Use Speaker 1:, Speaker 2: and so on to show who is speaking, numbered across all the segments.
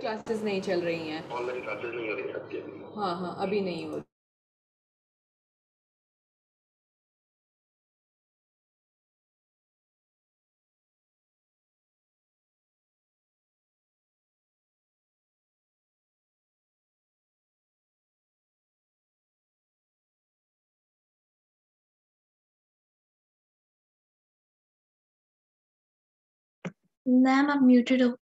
Speaker 1: Classes नहीं चल रही हैं?
Speaker 2: ऑनलाइन क्लासेस नहीं हो रही है आपकी अभी?
Speaker 1: हाँ हाँ, अभी नहीं हो रही।
Speaker 3: मैम आप म्यूटेड हो।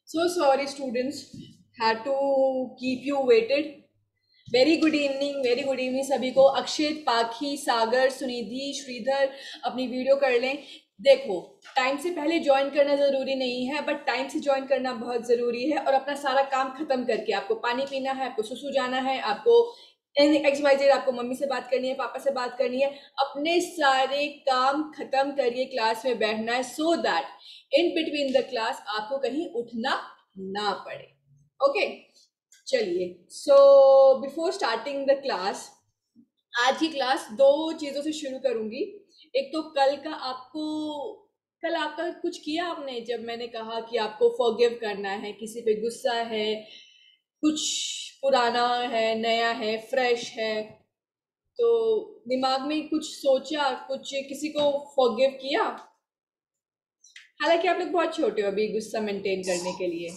Speaker 1: So sorry students, had to keep you waited. Very good evening, very good evening सभी को। अक्षित, पाखी, सागर, सुनिधि, श्रीधर अपनी वीडियो कर लें। देखो, टाइम से पहले ज्वाइन करना ज़रूरी नहीं है, बट टाइम से ज्वाइन करना बहुत ज़रूरी है। और अपना सारा काम खत्म करके, आपको पानी पीना है, आपको सुसु जाना है, आपको XYZ, आपको मम्मी से बात करनी है, पापा से बात करनी है, अपने सारे काम खत्म करिए, क्लास में बैठना है, so that in between the class आपको कहीं उठना ना पड़े। ओके, चलिए। So before starting the class, आज की क्लास दो चीज़ों से शुरू करूंगी। एक तो कल आपका कुछ किया आपने, जब मैंने कहा कि आपको फॉरगिव करना है, किसी पे गुस्सा है, कुछ पुराना है, नया है, फ्रेश है, तो दिमाग में कुछ सोचा, कुछ किसी को फॉरगिव किया? हालांकि आप लोग बहुत छोटे हो अभी गुस्सा मेंटेन करने के लिए।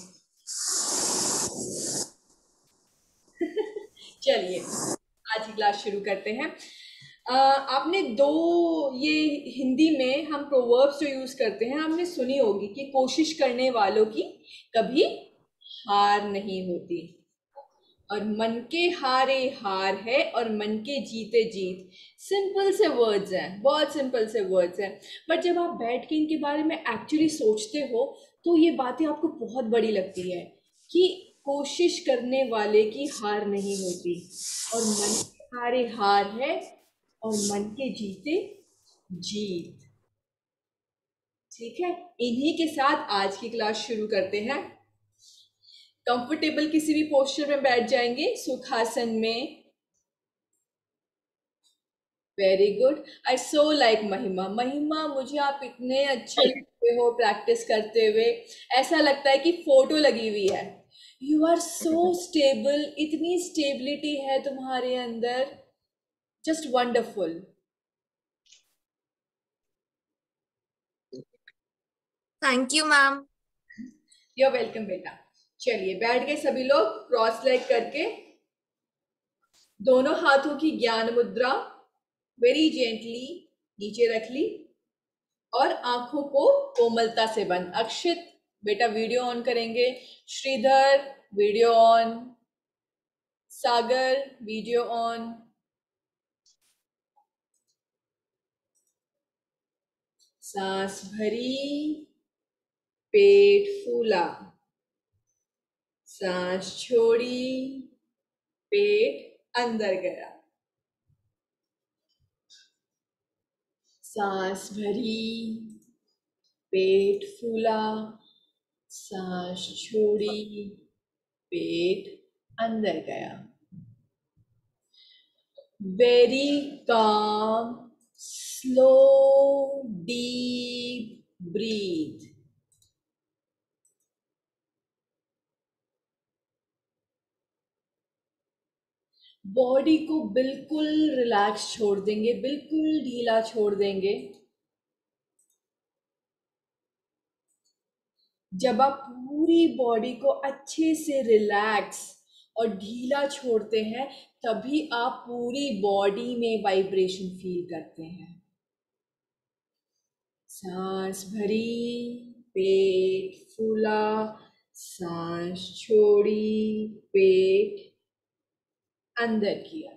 Speaker 1: चलिए, आज की क्लास शुरू करते हैं। आपने दो, ये हिंदी में हम प्रोवर्ब्स जो यूज करते हैं, आपने सुनी होगी कि कोशिश करने वालों की कभी हार नहीं होती, और मन के हारे हार है और मन के जीते जीत। सिंपल से वर्ड्स हैं, बहुत सिंपल से वर्ड्स हैं, बट जब आप बैठ के इनके बारे में एक्चुअली सोचते हो तो ये बातें आपको बहुत बड़ी लगती है कि कोशिश करने वाले की हार नहीं होती, और मन के हारे हार है और मन के जीते जीत। ठीक है, इन्हीं के साथ आज की क्लास शुरू करते हैं। कंफर्टेबल किसी भी पोस्चर में बैठ जाएंगे, सुखासन में। Very good. I so like Mahima. Mahima, मुझे आप इतने अच्छे लगते हो प्रैक्टिस करते हुए, ऐसा लगता है कि फोटो लगी हुई है। यू आर सो स्टेबल, इतनी स्टेबिलिटी है तुम्हारे अंदर, just wonderful.
Speaker 3: Thank you ma'am.
Speaker 1: You are welcome बेटा। चलिए, बैठ गए सभी लोग क्रॉस लेग करके, दोनों हाथों की ज्ञान मुद्रा वेरी जेंटली नीचे रख ली, और आंखों को कोमलता से बंद। अक्षित बेटा वीडियो ऑन करेंगे, Shridhar video on, Sagar video on. सांस भरी, पेट फूला, सांस छोड़ी, पेट अंदर गया। सांस भरी, पेट फूला, सांस छोड़ी, पेट अंदर गया। Very calm, slow, deep breathe. Body को बिल्कुल रिलैक्स छोड़ देंगे, बिल्कुल ढीला छोड़ देंगे। जब आप पूरी बॉडी को अच्छे से रिलैक्स और ढीला छोड़ते हैं, तभी आप पूरी बॉडी में वाइब्रेशन फील करते हैं। सांस भरी, पेट फूला, सांस छोड़ी, पेट अंदर किया।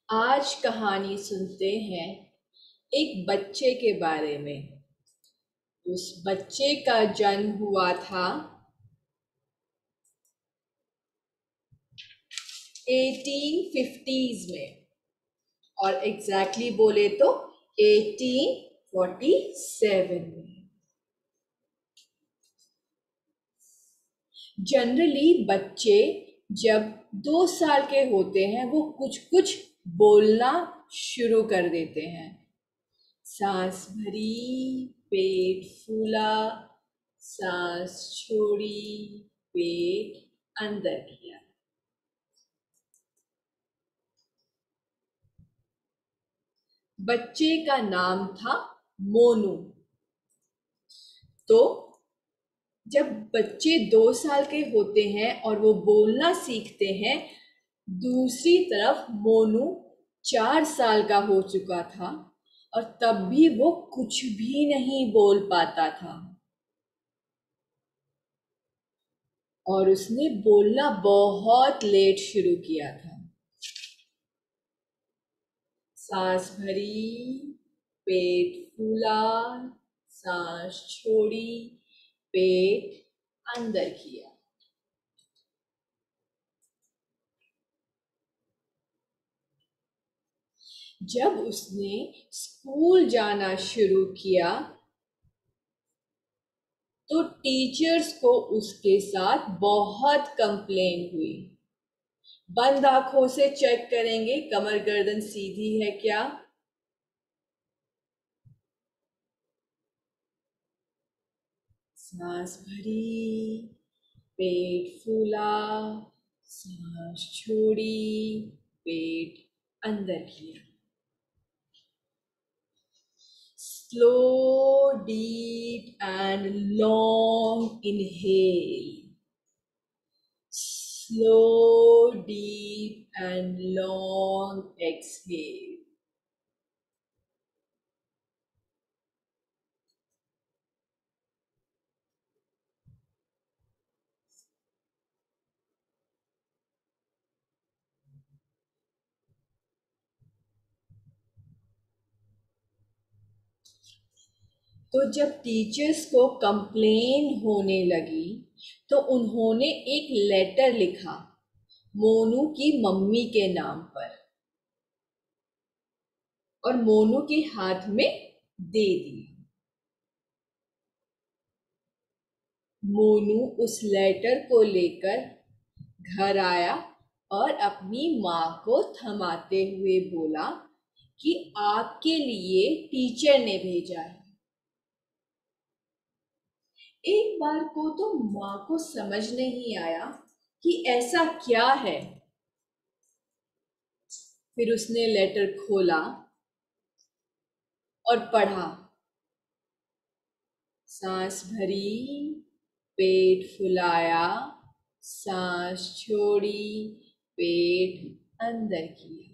Speaker 1: आज कहानी सुनते हैं एक बच्चे के बारे में। उस बच्चे का जन्म हुआ था 1850s में, और एग्जैक्टली बोले तो 1847 में। जनरली बच्चे जब 2 साल के होते हैं, वो कुछ कुछ बोलना शुरू कर देते हैं। सांस भरी, पेट फूला, सांस छोड़ी, पेट अंदर किया। बच्चे का नाम था मोनू। तो जब बच्चे 2 साल के होते हैं और वो बोलना सीखते हैं, दूसरी तरफ मोनू 4 साल का हो चुका था और तब भी वो कुछ भी नहीं बोल पाता था, और उसने बोलना बहुत लेट शुरू किया था। सांस भरी, पेट फूला, सांस छोड़ी, पेट अंदर किया। जब उसने स्कूल जाना शुरू किया, तो टीचर्स को उसके साथ बहुत कंप्लेन हुई। बंद आंखों से चेक करेंगे कमर गर्दन सीधी है क्या। सांस भरी, पेट फूला, सांस छोड़ी, पेट अंदर किया। Slow, deep and long inhale. Slow, deep and long exhale. तो जब टीचर्स को कंप्लेन होने लगी, तो उन्होंने एक लेटर लिखा मोनू की मम्मी के नाम पर, और मोनू के हाथ में दे दिया। मोनू उस लेटर को लेकर घर आया और अपनी माँ को थमाते हुए बोला कि आपके लिए टीचर ने भेजा है। एक बार को तो माँ को समझ नहीं आया कि ऐसा क्या है। फिर उसने लेटर खोला और पढ़ा। सांस भरी, पेट फुलाया, सांस छोड़ी, पेट अंदर किया।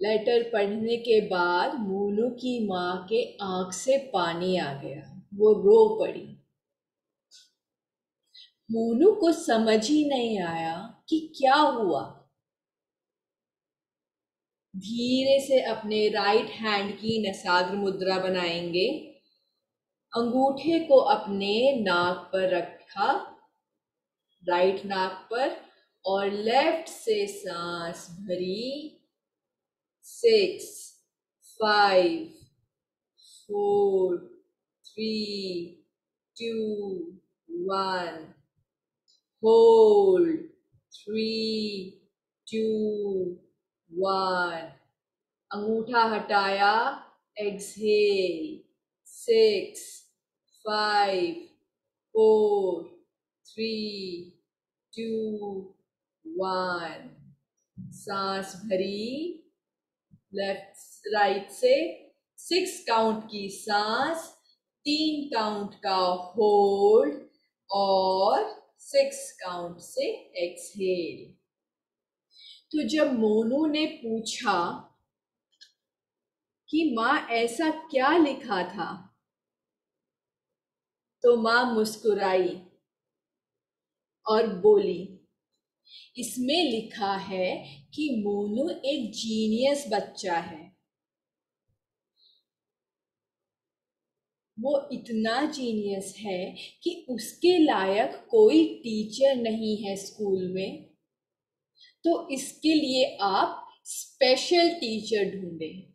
Speaker 1: लेटर पढ़ने के बाद मोनू की माँ के आंख से पानी आ गया। वो रो पड़ी। मोनू को समझ ही नहीं आया कि क्या हुआ। धीरे से अपने राइट हैंड की नसाग्र मुद्रा बनाएंगे। अंगूठे को अपने नाक पर रखा, राइट नाक पर, और लेफ्ट से सांस भरी। 6, 5, 4, 3, 2, 1. Hold. 3, 2, 1. अंगूठा हटाया. Exhale. 6, 5, 4, 3, 2, 1. सांस भरी. लेफ्ट राइट से 6 काउंट की सांस, 3 काउंट का होल्ड और 6 काउंट से एक्सहेल. तो जब मोनू ने पूछा कि माँ ऐसा क्या लिखा था, तो माँ मुस्कुराई और बोली, इसमें लिखा है कि मोनू एक जीनियस बच्चा है. वो इतना जीनियस है कि उसके लायक कोई टीचर नहीं है स्कूल में, तो इसके लिए आप स्पेशल टीचर ढूंढें.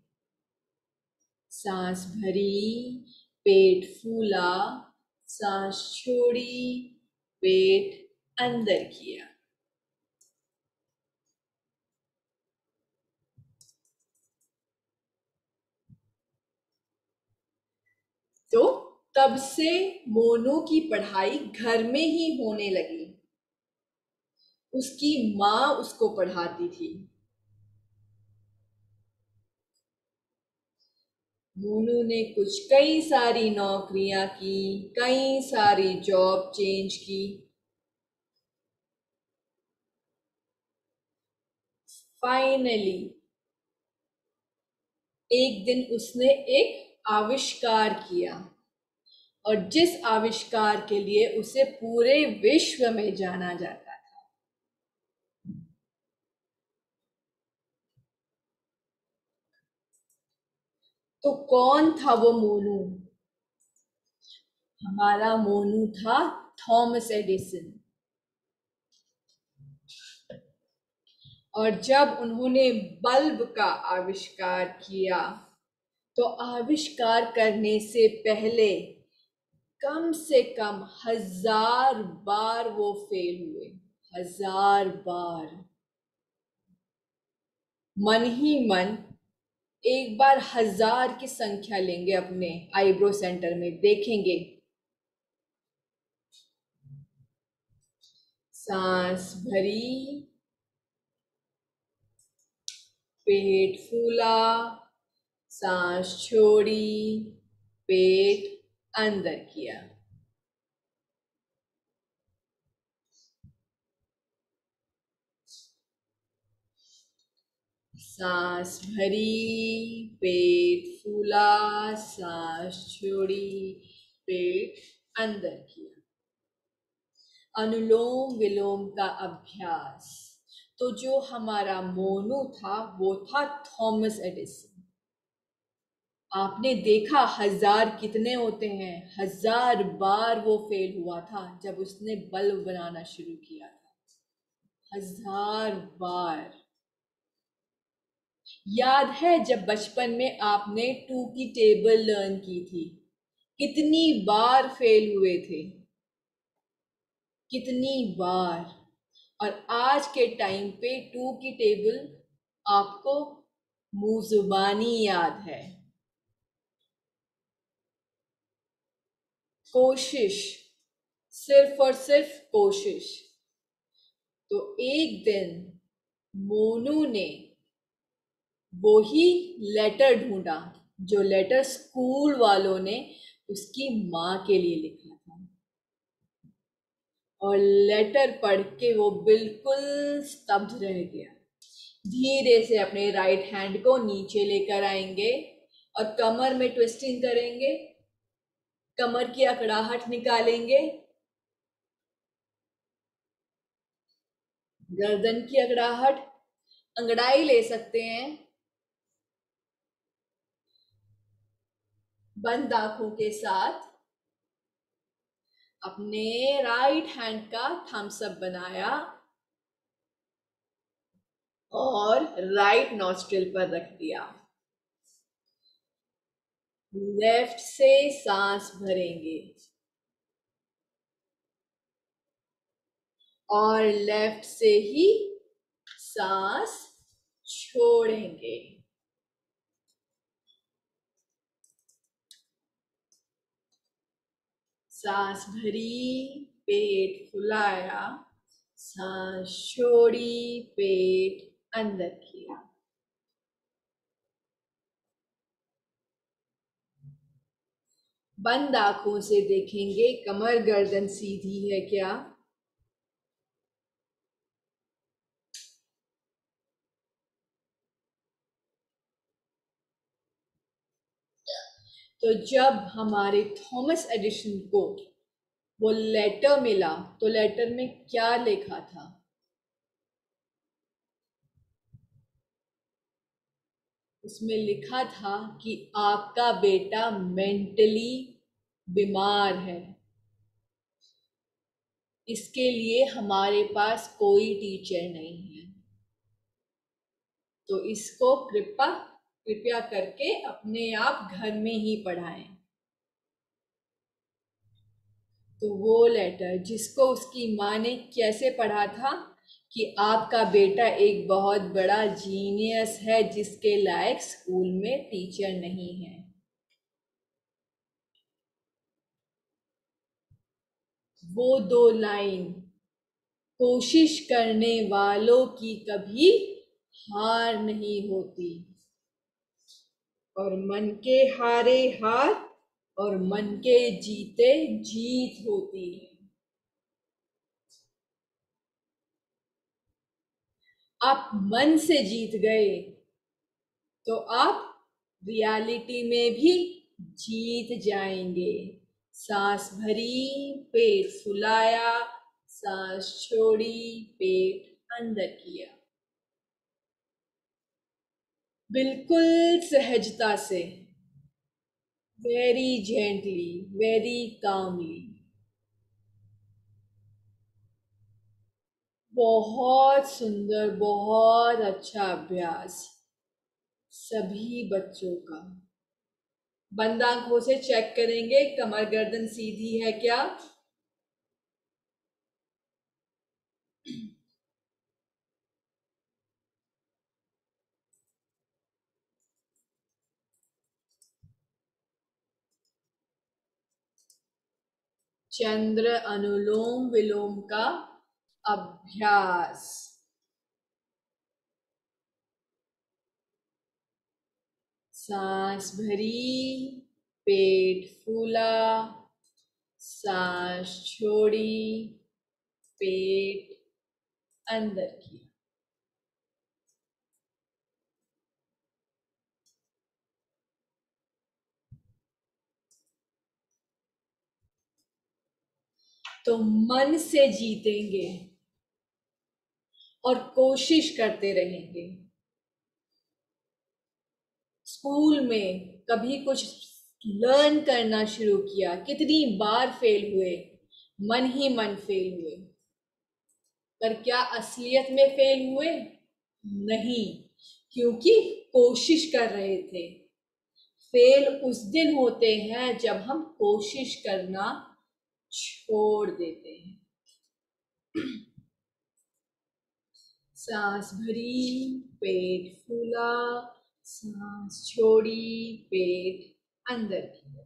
Speaker 1: सांस भरी, पेट फूला, सांस छोड़ी, पेट अंदर किया. तो तब से मोनू की पढ़ाई घर में ही होने लगी. उसकी माँ उसको पढ़ाती थी. मोनू ने कई सारी नौकरियां की, कई सारी जॉब चेंज की. फाइनली एक दिन उसने एक आविष्कार किया, और जिस आविष्कार के लिए उसे पूरे विश्व में जाना जाता था. तो कौन था वो मोनू? हमारा मोनू था थॉमस एडिसन. और जब उन्होंने बल्ब का आविष्कार किया, तो आविष्कार करने से पहले कम से कम 1000 बार वो फेल हुए. 1000 बार. मन ही मन एक बार 1000 की संख्या लेंगे, अपने आईब्रो सेंटर में देखेंगे. सांस भरी, पेट फूला, सांस छोड़ी, पेट अंदर किया. सांस भरी, पेट फूला, सांस छोड़ी, पेट अंदर किया. अनुलोम विलोम का अभ्यास. तो जो हमारा मोनू था वो था थॉमस एडिसन. आपने देखा 1000 कितने होते हैं. 1000 बार वो फेल हुआ था जब उसने बल्ब बनाना शुरू किया था. 1000 बार. याद है जब बचपन में आपने 2 की टेबल लर्न की थी, कितनी बार फेल हुए थे. कितनी बार. और आज के टाइम पे 2 की टेबल आपको मुंह जुबानी याद है. कोशिश, सिर्फ और सिर्फ कोशिश. तो एक दिन मोनू ने वो ही लेटर ढूंढा जो लेटर स्कूल वालों ने उसकी माँ के लिए लिखा था. और लेटर पढ़ के वो बिल्कुल स्तब्ध रह गया. धीरे से अपने राइट हैंड को नीचे लेकर आएंगे और कमर में ट्विस्टिंग करेंगे. कमर की अकड़ाहट निकालेंगे. गर्दन की अकड़ाहट, अंगड़ाई ले सकते हैं. बंद आंखों के साथ अपने राइट हैंड का थम्स अप बनाया और राइट नॉस्ट्रिल पर रख दिया. लेफ्ट से सांस भरेंगे और लेफ्ट से ही सांस छोड़ेंगे। सांस भरी, पेट फुलाया, सांस छोड़ी, पेट अंदर किया। बंद आंखों से देखेंगे कमर गर्दन सीधी है क्या। तो जब हमारे थॉमस एडिसन को वो लेटर मिला तो लेटर में क्या लिखा था? उसमें लिखा था कि आपका बेटा मेंटली बीमार है, इसके लिए हमारे पास कोई टीचर नहीं है, तो इसको कृपया करके अपने आप घर में ही पढ़ाएं। तो वो लेटर जिसको उसकी माँ ने कैसे पढ़ा था कि आपका बेटा एक बहुत बड़ा जीनियस है जिसके लायक स्कूल में टीचर नहीं है। वो 2 लाइन कोशिश करने वालों की कभी हार नहीं होती, और मन के हारे हार और मन के जीते जीत होती है। आप मन से जीत गए तो आप रियलिटी में भी जीत जाएंगे। सांस भरी, पेट फुलाया, सांस छोड़ी, पेट अंदर किया। बिल्कुल सहजता से, वेरी जेंटली, वेरी कामली। बहुत सुंदर, बहुत अच्छा अभ्यास सभी बच्चों का। बंद आंखों से चेक करेंगे कमर गर्दन सीधी है क्या। चंद्र अनुलोम विलोम का अभ्यास। सांस भरी, पेट फूला, सांस छोड़ी, पेट अंदर किया। तो मन से जीतेंगे और कोशिश करते रहेंगे। स्कूल में कभी कुछ लर्न करना शुरू किया, कितनी बार फेल हुए, मन ही मन फेल हुए, पर क्या असलियत में फेल हुए? नहीं, क्योंकि कोशिश कर रहे थे। फेल उस दिन होते हैं जब हम कोशिश करना छोड़ देते हैं। सांस भरी, पेट फूला, सांस छोड़ी, पेट अंदर किया।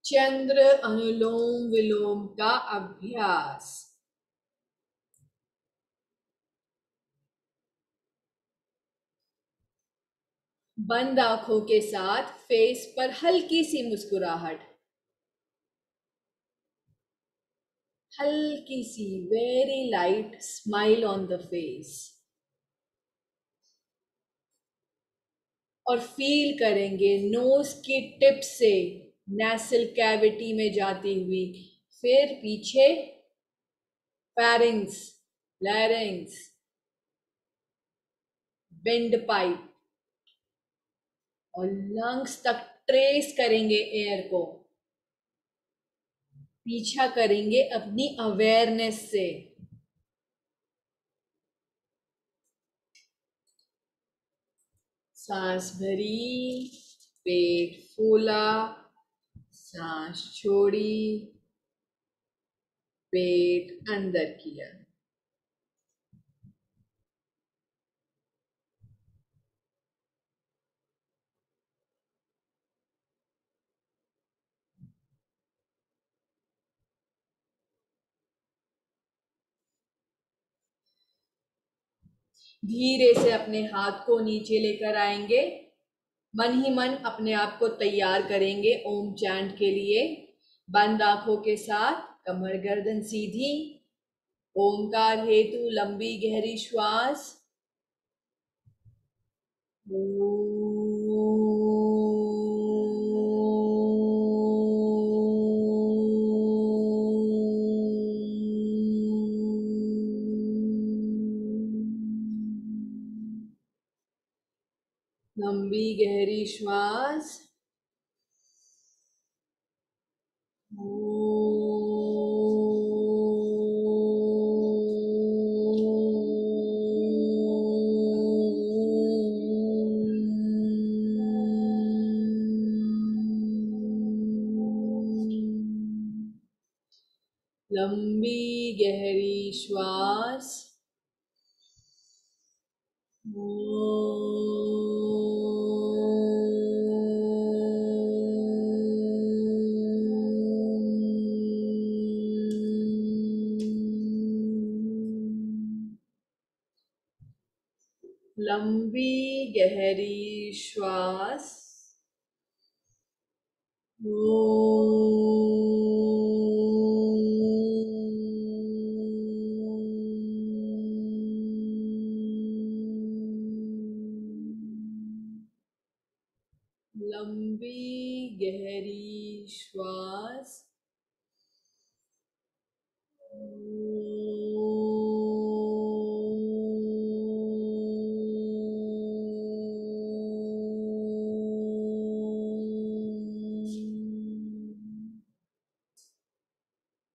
Speaker 1: चंद्र अनुलोम विलोम का अभ्यास। बंद आंखों के साथ फेस पर हल्की सी मुस्कुराहट, हल्की सी very light smile on the face, और फील करेंगे नोज की टिप से नेसल कैविटी में जाती हुई, फिर पीछे फेरिंग्स, लैरिंग्स, विंड पाइप और लंग्स तक ट्रेस करेंगे एयर को। पीछा करेंगे अपनी अवेयरनेस से। सांस भरी, पेट फूला, सांस छोड़ी, पेट अंदर किया। धीरे से अपने हाथ को नीचे लेकर आएंगे। मन ही मन अपने आप को तैयार करेंगे ओम चैंट के लिए। बंद आंखों के साथ, कमर गर्दन सीधी, ओमकार हेतु लंबी गहरी श्वास। लंबी गहरी श्वास। लंबी गहरी श्वास। लंबी गहरी श्वास। लंबी गहरी श्वास।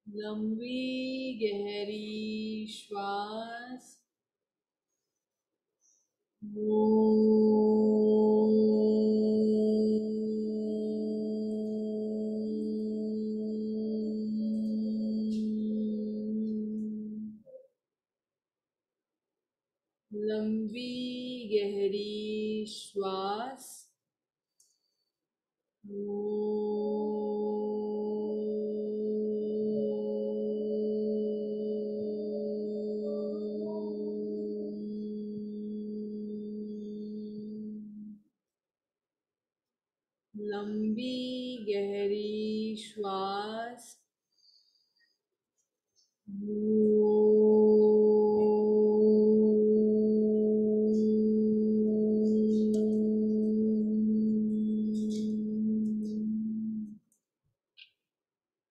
Speaker 1: लंबी गहरी श्वास। लंबी गहरी श्वास। लंबी गहरी श्वास।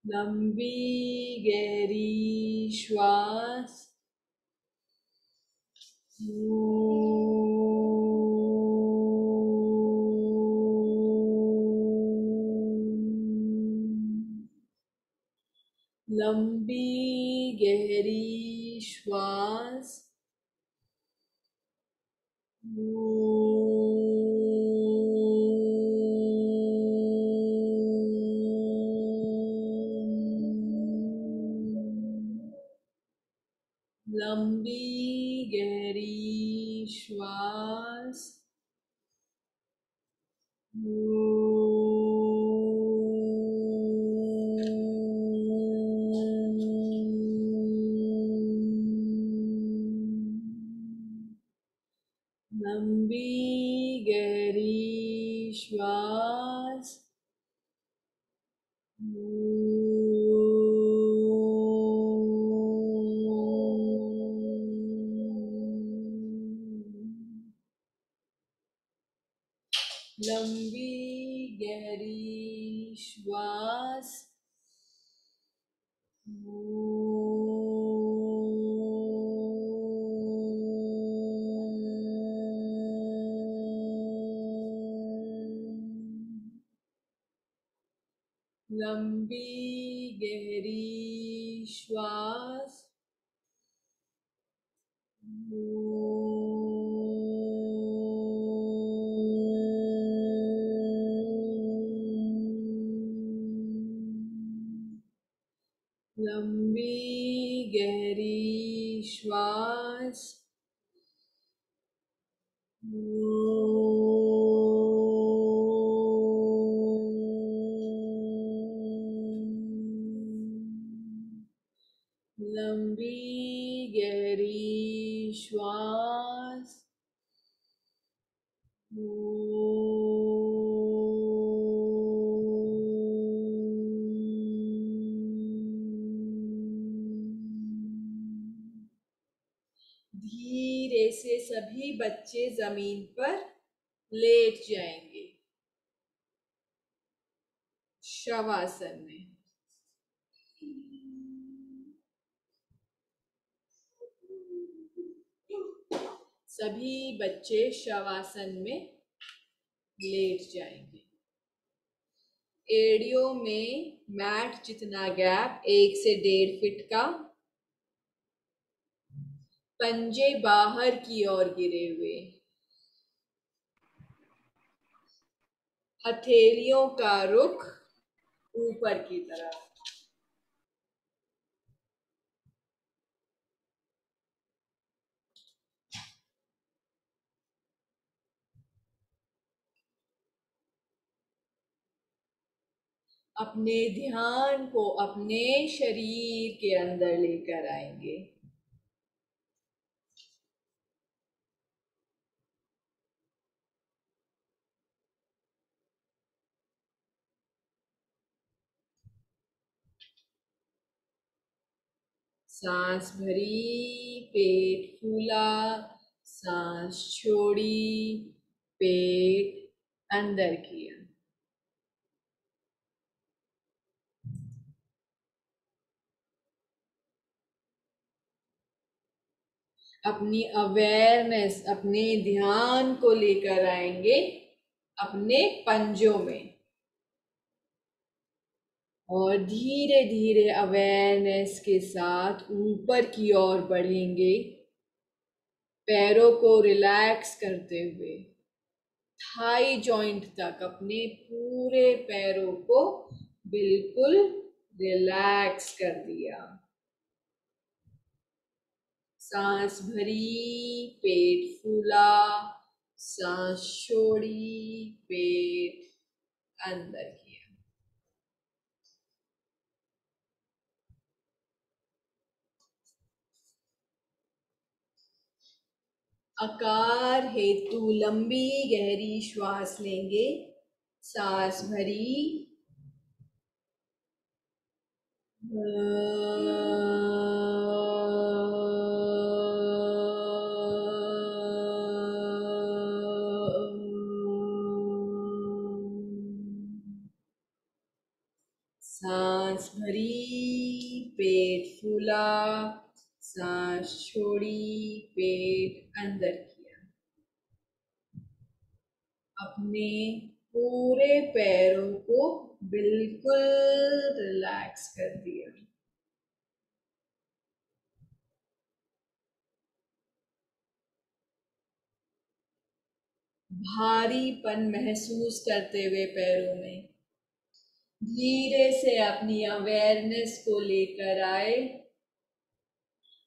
Speaker 1: लंबी गहरी श्वास। लंबी गहरी श्वास। लंबी गहरी श्वास। लंबी गहरी श्वास। लंबी गहरी श्वास। लंबी गहरी श्वास। लंबी गहरी श्वास। लंबी गहरी श्वास। धीरे से सभी बच्चे जमीन पर लेट जाएंगे शवासन में। सभी बच्चे शवासन में लेट जाएंगे। एड़ियों में मैट जितना गैप 1 से 1.5 फीट का। पंजे बाहर की ओर गिरे हुए। हथेलियों का रुख ऊपर की तरफ। अपने ध्यान को अपने शरीर के अंदर लेकर आएंगे। सांस भरी, पेट फूला, सांस छोड़ी, पेट अंदर किया। अपनी अवेयरनेस, अपने ध्यान को लेकर आएंगे अपने पंजों में और धीरे धीरे अवेयरनेस के साथ ऊपर की ओर बढ़ेंगे, पैरों को रिलैक्स करते हुए थाई जॉइंट तक अपने पूरे पैरों को बिल्कुल रिलैक्स कर दिया। सांस भरी, पेट फूला, सांस छोड़ी, पेट अंदर किया। आकार हेतु लंबी गहरी श्वास लेंगे। सांस भरी, सांस भरी, पेट फूला, सांस छोड़ी, पेट अंदर किया। अपने पूरे पैरों को बिल्कुल रिलैक्स कर दिया। भारीपन महसूस करते हुए पैरों में धीरे से अपनी अवेयरनेस को लेकर आए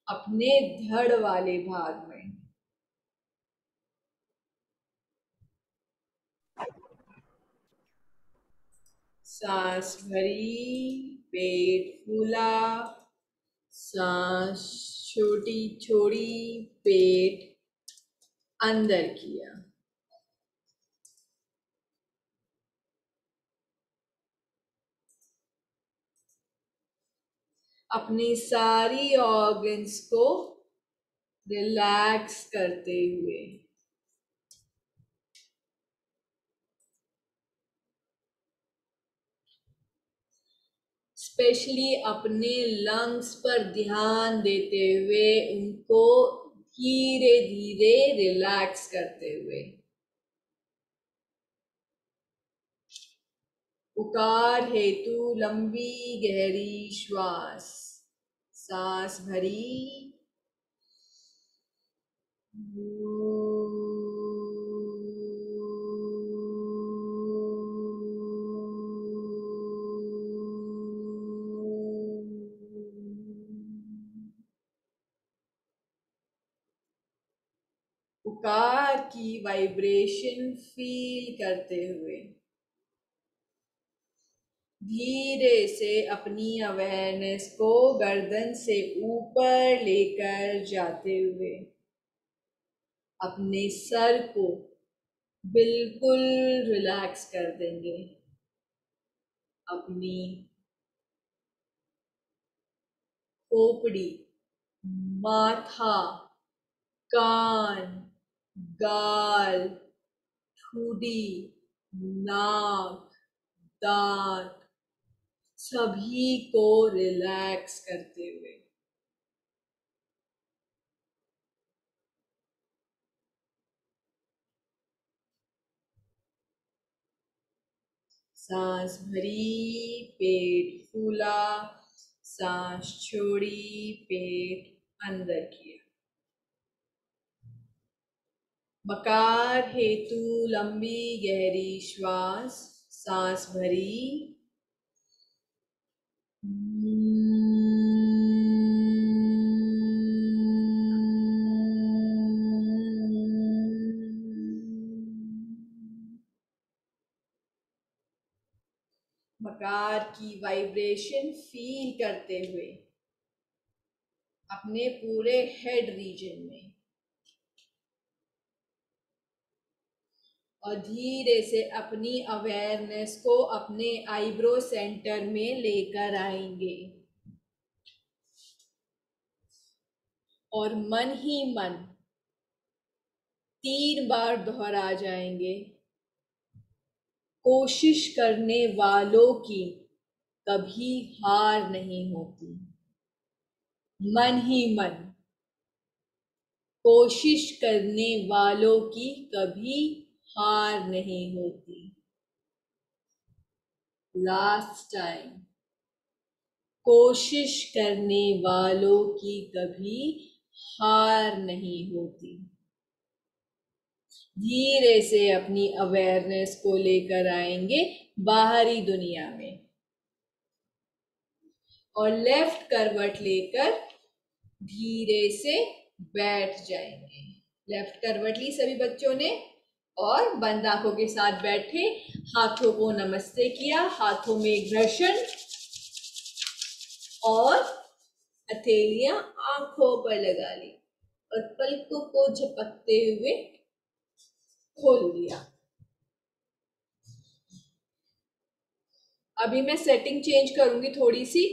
Speaker 1: अपने धड़ वाले भाग में। सांस भरी, पेट फूला, सांस छोटी छोड़ी, पेट अंदर किया। अपनी सारी ऑर्गन्स को रिलैक्स करते हुए स्पेशली अपने लंग्स पर ध्यान देते हुए उनको धीरे धीरे रिलैक्स करते हुए। उकार हेतु लंबी गहरी श्वास। सांस भरी, उकार की वाइब्रेशन फील करते हुए धीरे से अपनी अवेयरनेस को गर्दन से ऊपर लेकर जाते हुए अपने सर को बिल्कुल रिलैक्स कर देंगे। अपनी खोपड़ी, माथा, कान, गाल, ठुडी, नाक, दांत सभी को रिलैक्स करते हुए सांस भरी, पेट फूला, सांस छोड़ी, पेट अंदर किया। बकार हेतु लंबी गहरी श्वास, सांस भरी, मकार की वाइब्रेशन फील करते हुए अपने पूरे हेड रीजन में और धीरे से अपनी अवेयरनेस को अपने आईब्रो सेंटर में लेकर आएंगे और मन ही मन 3 बार दोहरा जाएंगे, कोशिश करने वालों की कभी हार नहीं होती। मन ही मन, कोशिश करने वालों की कभी हार नहीं होती। लास्ट टाइम, कोशिश करने वालों की कभी हार नहीं होती। धीरे से अपनी अवेयरनेस को लेकर आएंगे बाहरी दुनिया में और लेफ्ट करवट लेकर धीरे से बैठ जाएंगे। लेफ्ट करवट ली सभी बच्चों ने और बंद आंखों के साथ बैठे, हाथों को नमस्ते किया, हाथों में घर्षण और हथेलियां आंखों पर लगा ली और पलकों को झपकते हुए खोल दिया। अभी मैं सेटिंग चेंज करूंगी थोड़ी सी,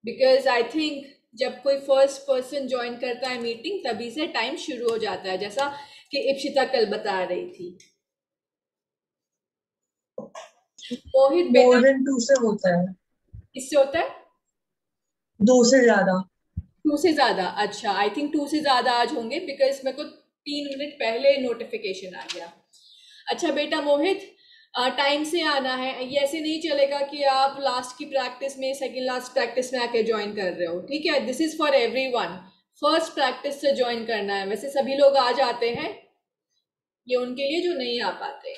Speaker 1: बिकॉज आई थिंक जब कोई फर्स्ट पर्सन ज्वाइन करता है मीटिंग तभी से टाइम शुरू हो जाता है, जैसा कि इप्शिता कल बता रही थी। मोहित बेटा,
Speaker 4: मोर देन 2 से होता है।
Speaker 1: किससे होता है?
Speaker 4: 2 से ज्यादा।
Speaker 1: 2 से ज्यादा? अच्छा, आई थिंक 2 से ज्यादा आज होंगे, बिकॉज मेरे को 3 मिनट पहले नोटिफिकेशन आ गया। अच्छा बेटा मोहित, टाइम से आना है, ये ऐसे नहीं चलेगा कि आप लास्ट की प्रैक्टिस में, सेकंड लास्ट प्रैक्टिस में आके ज्वाइन कर रहे हो, ठीक है? This is for everyone. First practice से ज्वाइन करना है। वैसे सभी लोग आ जाते हैं, ये उनके लिए जो नहीं आ पाते,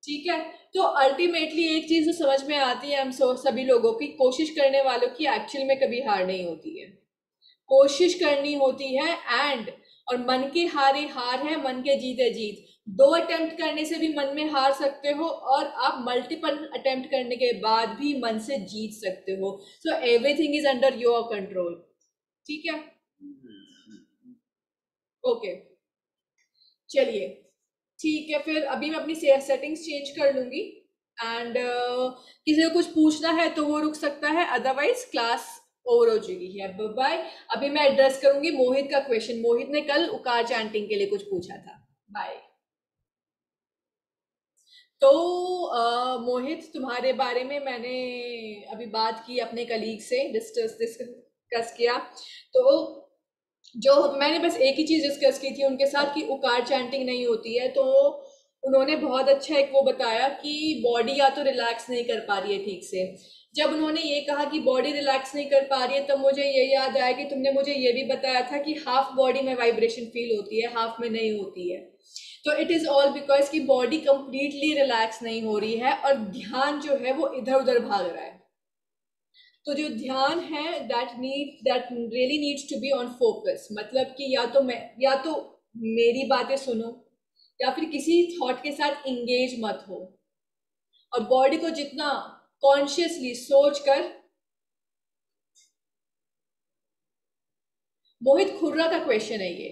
Speaker 1: ठीक है? तो अल्टीमेटली एक चीज तो समझ में आती है हम सभी लोगों की, कोशिश करने वालों की एक्चुअल में कभी हार नहीं होती है। कोशिश करनी होती है और मन के हारे हार है, मन के जीते जीत। 2 अटेम्प्ट करने से भी मन में हार सकते हो और आप मल्टीपल अटेम्प्ट करने के बाद भी मन से जीत सकते हो। So everything is under your control, ठीक है? ओके, चलिए ठीक है, फिर अभी मैं अपनी सेटिंग्स चेंज कर लूंगी एंड किसी को कुछ पूछना है तो वो रुक सकता है, अदरवाइज क्लास ओवर हो चुकी है। बाय। अभी मैं एड्रेस करूंगी मोहित का क्वेश्चन। मोहित ने कल उकार चैंटिंग के लिए कुछ पूछा था। बाय। तो मोहित, तुम्हारे बारे में मैंने अभी बात की अपने कलीग से, डिस्कस किया। तो जो मैंने बस एक ही चीज डिस्कस की थी उनके साथ कि उकार चैंटिंग नहीं होती है, तो उन्होंने बहुत अच्छा एक वो बताया कि बॉडी या तो रिलैक्स नहीं कर पा रही है ठीक से। जब उन्होंने ये कहा कि बॉडी रिलैक्स नहीं कर पा रही है, तब मुझे ये याद आया कि तुमने मुझे ये भी बताया था कि हाफ बॉडी में वाइब्रेशन फील होती है, हाफ में नहीं होती है। तो इट इज ऑल बिकॉज कि बॉडी कंप्लीटली रिलैक्स नहीं हो रही है और ध्यान जो है वो इधर उधर भाग रहा है। तो जो ध्यान है that really needs to be on focus, मतलब कि या तो मेरी बातें सुनो या फिर किसी थॉट के साथ इंगेज मत हो, और बॉडी को जितना कॉन्शियसली सोच कर। मोहित खुर्रा का क्वेश्चन है ये।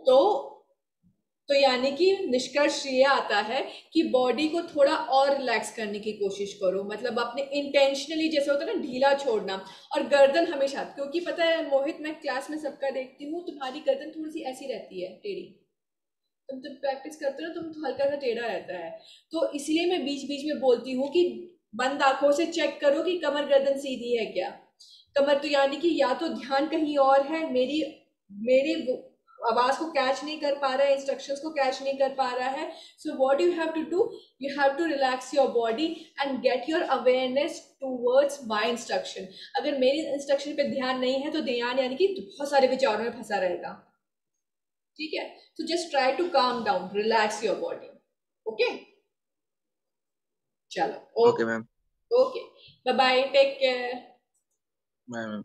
Speaker 1: तो यानी कि निष्कर्ष ये आता है कि बॉडी को थोड़ा और रिलैक्स करने की कोशिश करो, मतलब अपने इंटेंशनली, जैसे होता है ना ढीला छोड़ना, और गर्दन हमेशा, क्योंकि पता है मोहित, मैं क्लास में सबका देखती हूँ, तुम्हारी गर्दन थोड़ी सी ऐसी रहती है, टेढ़ी। तुम जब प्रैक्टिस करते हो ना, तुम तो हल्का सा टेढ़ा रहता है। तो इसलिए मैं बीच बीच में बोलती हूँ कि बंद आंखों से चेक करो कि कमर गर्दन सीधी है क्या। कमर तो यानी कि या तो ध्यान कहीं और है, मेरी मेरी आवाज को कैच नहीं कर पा रहा है, इंस्ट्रक्शंस को कैच नहीं कर पा रहा है। So what you have to do, you have to relax your body and get your awareness towards my instruction. अगर मेरी इंस्ट्रक्शन पे ध्यान नहीं है तो ध्यान यानी कि बहुत सारे विचारों में फंसा रहेगा। ठीक है, so just try to calm down, relax your body. Okay, chalo,
Speaker 5: Okay,
Speaker 1: okay,
Speaker 5: ma'am.
Speaker 1: okay, bye bye, take care.
Speaker 5: Bye, ma'am.